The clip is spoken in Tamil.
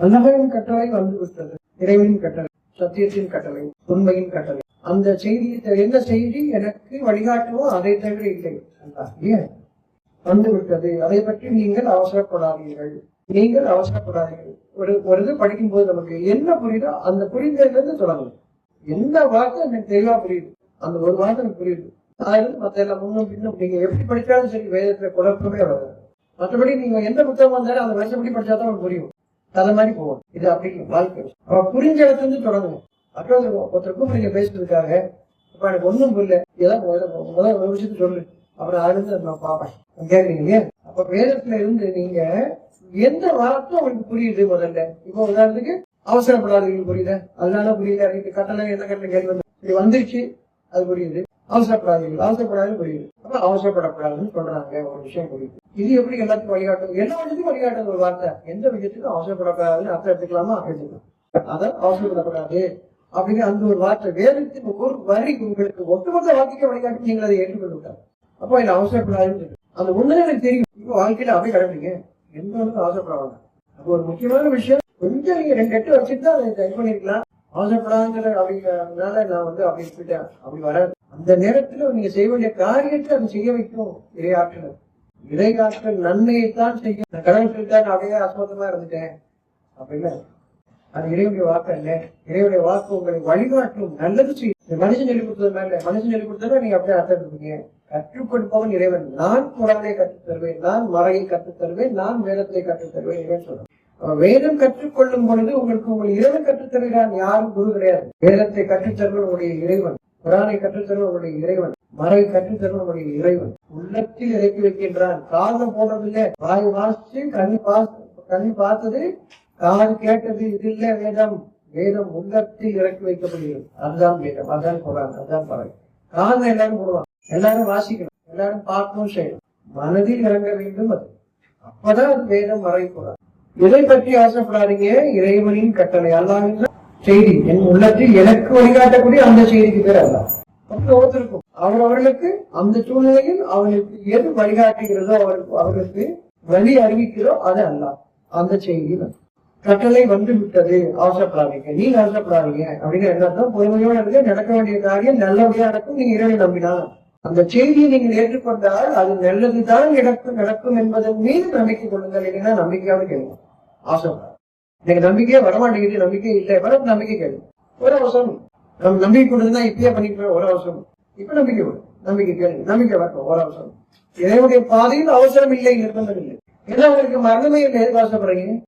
அல்லாஹ்வின் கட்டளை வந்து விட்டது, இறைவனின் கட்டளை, சத்தியத்தின் கட்டளை, உண்மையின் கட்டளை. அந்த செய்தி என்ன செய்தி எனக்கு வழிகாட்டுவோ அதை தவிர இல்லை ஏன் வந்து விட்டது. அதை பற்றி நீங்கள் அவசரப்படாதீர்கள், நீங்கள் அவசரப்படாதீர்கள். ஒரு இது படிக்கும் போது நமக்கு என்ன புரியுதோ அந்த புரிந்ததிலிருந்து தொடங்கணும். எந்த வார்த்தை எனக்கு தெளிவா புரியுது, அந்த ஒரு வார்த்தை எனக்கு புரியுது. அதாவது மத்த எல்லாம் முன்னும் பின்னும் நீங்க எப்படி படிச்சாலும் சரி வேதத்துல குழப்பமே வராது. மற்றபடி நீங்க எந்த புத்தகம் வந்தாலும் அந்த வருஷப்படி படிச்சாதான் உங்களுக்கு புரியும். கதை மாதிரி போகும். இது அப்படி வாழ்க்கை புரிஞ்ச இடத்துல இருந்து தொடங்கணும். மற்றொரு ஒருத்தருக்கும் நீங்க பேசுறதுக்காக இப்ப எனக்கு ஒண்ணும் புரியல, ஏதாவது முதல் ஒரு விஷயத்த சொல்லு, அப்புறம் அதுல இருந்து நான் பார்ப்பேன் கேட்குறீங்க. அப்ப வேதத்துல இருந்து நீங்க எந்த வார்த்தை உங்களுக்கு புரியுது முதல்ல. இப்போ உதாரணத்துக்கு அவசரப்படாதீர்கள் புரியுது, அதனால புரியல. கட்டளை என்ன கட்டளை கேள்வி வந்து இப்படி வந்துருச்சு, அது புரியுது. அவசரப்படாதீர்கள், அவசரப்படாது புரியுது. அப்ப அவசரப்படக்கூடாதுன்னு சொல்றாங்க, ஒரு விஷயம் புரியுது. இது எப்படி எல்லாத்துக்கும் வழிகாட்டும், எல்லா விஷயத்துக்கும் வழிகாட்டுறது ஒரு வார்த்தை. எந்த விஷயத்துக்கும் அவசரப்படக்கூடாதுன்னு அர்த்தம் எடுத்துக்கலாமா, எடுத்துக்கலாம். அதான் அவசரப்படக்கூடாது அப்படின்னு அந்த ஒரு வார்த்தை வேதத்தின் ஒவ்வொரு வரி உங்களுக்கு ஒட்டுமொத்த வாழ்க்கைக்கு வழிகாட்டும். நீங்கள் அதை ஏற்றுக்கொண்டு விட்டாங்க. அப்போ இதுல அவசரப்படாதுன்னு அந்த உண்மை எனக்கு தெரியும். இப்ப வாழ்க்கையில அப்படியே கிடப்பீங்க, எந்த ஒன்றும் அவசரப்படாது. அப்போ ஒரு முக்கியமான விஷயம், கொஞ்சம் நீங்க 2 8 வச்சுட்டு தான் அதை டைப் பண்ணிருக்கலாம். அவசரப்படாதுங்கிற அப்படிங்கிறதுனால நான் வந்து அப்படி விட்டுட்டேன், அப்படி வராது. அந்த நேரத்துல நீங்க செய்ய வேண்டிய காரியத்தை அதை செய்ய வைக்கும் இறையாற்றல். இறையாற்றல் நன்மையைத்தான் செய்யும். நான் கடவுள் சொல்லிட்டா நான் அப்படியே அசமத்தமா இருந்துட்டேன் அப்படின்னா அது இறைவனுடைய வாக்கு அல்ல. இறைவனுடைய வாக்கு உங்களை வழிகாட்டும், நல்லது செய்யும். மனுஷன் சொல்லி கொடுத்ததுனால இல்ல, மனுஷன் சொல்லி கொடுத்தா நீங்க அப்படியே அர்த்தம் இருப்பீங்க. கற்றுக் கொடுப்பவன் இறைவன். நான் குரானை கற்றுத் தருவேன், நான் மறையை கற்றுத் தருவேன், நான் வேதத்தை கற்றுத் தருவேன் இறைவன் சொல்றேன். வேதம் கற்றுக்கொள்ளும் பொழுது உங்களுக்கு உங்கள் இறைவன் கற்றுத் தருகிறான், யாரும் குரு கிடையாது. வேதத்தை கற்றுத் தருவன் உங்களுடைய இறைவன், குரானை கற்றுத் தருவன் உங்களுடைய இறைவன், மறை கற்றுத் தருவன் உங்களுடைய இறைவன். உள்ளத்தில் இறக்கி வைக்கின்றான். காதம் போடுறதில்லை, வாய் வாசிச்சு கண்ணி பார்த்தது காது கேட்டது இது இல்ல வேதம். வேதம் உள்ளத்தில் இறக்கி வைக்கப்படுகிறது. அதுதான் வேதம், அதான் குரான், அதுதான் மறை. காதம் எல்லாரும் போடுவாங்க, எல்லாரும் வாசிக்கணும், எல்லாரும் பார்க்கணும், செய்யணும். மனதில் இறங்க வேண்டும். அது அப்பதான் அது வேதம், மறை, குரான். இதை பற்றி ஆசைப்படாதீங்க, இறைவனின் கட்டளை, அல்லாஹ்வின் செய்தி. என் உள்ளத்தில் எனக்கு வழிகாட்டக்கூடிய அந்த செய்திக்கு பேர் அல்லாஹ். ஒவ்வொருத்தருக்கும் அவர்களுக்கு அந்த சூழ்நிலையில் அவர்களுக்கு எது வழிகாட்டுகிறதோ, அவர்களுக்கு வழி அறிவிக்கிறோ அது அல்லாஹ். அந்த செய்தி கட்டளை வந்து விட்டது, அவசரப்படாதீங்க, நீங்க அவசரப்படாதீங்க அப்படிங்கிற எண்ணத்தான் பொறுமையோட இருக்கு. நடக்க வேண்டிய காரியம் நல்லபடியா நடக்கும். நீங்க இறைவனை நம்பினா அந்த செய்தியை நீங்கள் ஏற்றுக்கொண்டால் அது நல்லதுதான் நடக்கும் என்பதன் மீது நம்பிக்கை கொள்ளுங்கள். இல்லைன்னா நம்பிக்கையாவது கேளுங்க, அவசரப்படாது. எனக்கு நம்பிக்கையே வரமாட்டேங்குது, நம்பிக்கை இல்லை, வர நம்பிக்கை கேளுங்க. ஒரு அவசரம் நம்ம நம்பிக்கை கொண்டுதான் இப்பயே பண்ணிட்டு ஒரு அவசரம். இப்ப நம்பிக்கை வரும், நம்பிக்கை கேளுங்க, நம்பிக்கை வரட்டும், ஒரு அவசரம். இறைவனுடைய பாதையில் அவசரம் இல்லை, நிர்பந்தம் இல்லை. ஏன்னா உங்களுக்கு மரணமே இல்லை, எதுக்கு அவசரப்படுறீங்க?